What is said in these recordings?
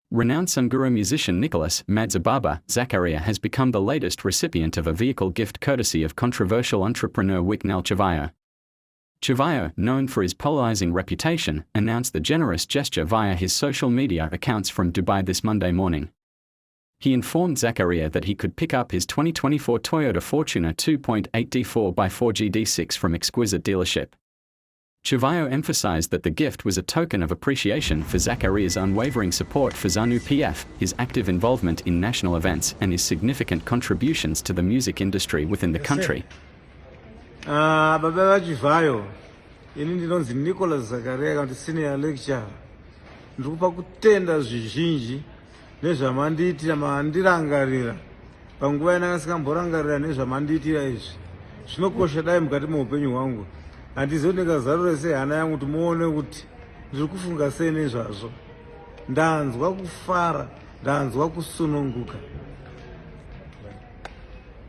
Renowned Sungura musician Nicholas Zakaria has become the latest recipient of a vehicle gift courtesy of controversial entrepreneur Wicknell Chivayo. Chivhayo, known for his polarizing reputation, announced the generous gesture via his social media accounts from Dubai this Monday morning. He informed Zacharia that he could pick up his 2024 Toyota Fortuner 2.8 D4x4 GD6 from Exquisite Dealership. Chivhayo emphasized that the gift was a token of appreciation for Zacharia's unwavering support for ZANU PF, his active involvement in national events, and his significant contributions to the music industry within the country. Baba Chivhayo, ini ndinonzi Nicholas Zakaria kanti senior lecturer. Ndikupa kutenda zvizhinji nezvamanditira mandirangarira. Panguva yandasingamborangarira nezvamanditira izvi. Zvinokosha dai mukati muupenyu hwangu. Handizoneka zarura sei hana yangu kuti muone kuti ndiri kufunga sei nezvazvo. Ndanzwa kufara, ndanzwa kusununguka.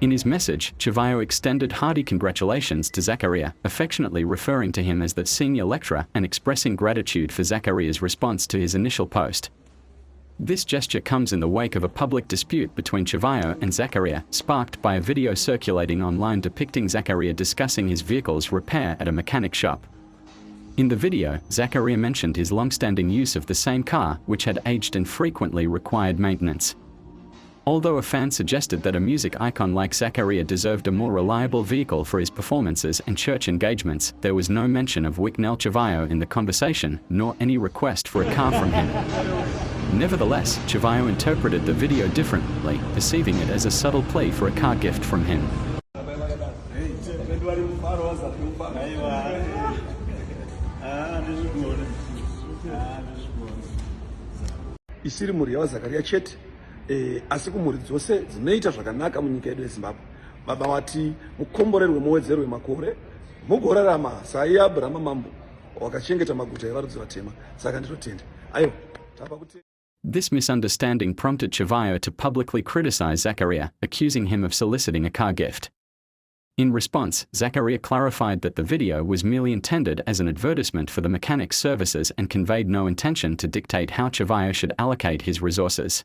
In his message, Chivhayo extended hearty congratulations to Zacharia, affectionately referring to him as the senior lecturer and expressing gratitude for Zacharia's response to his initial post. This gesture comes in the wake of a public dispute between Chivhayo and Zacharia, sparked by a video circulating online depicting Zacharia discussing his vehicle's repair at a mechanic shop. In the video, Zacharia mentioned his long-standing use of the same car, which had aged and frequently required maintenance. Although a fan suggested that a music icon like Zacharia deserved a more reliable vehicle for his performances and church engagements, there was no mention of Wicknell Chivayo in the conversation, nor any request for a car from him. Nevertheless, Chivhayo interpreted the video differently, perceiving it as a subtle plea for a car gift from him. Isiri muri ya Zacharia chete asi kumuri dzose dzinoita zvakanaka munyika yedu yeZimbabwe. Baba wati mukomborerwe muwedzerwe makore mugorarama sai Abrahama mambo wakachengeta maguta evarudzi vatema. Saka ndinotenda ayo tapa kuti. This misunderstanding prompted Chivhayo to publicly criticize Zacharia, accusing him of soliciting a car gift. In response, Zacharia clarified that the video was merely intended as an advertisement for the mechanic's services and conveyed no intention to dictate how Chivhayo should allocate his resources.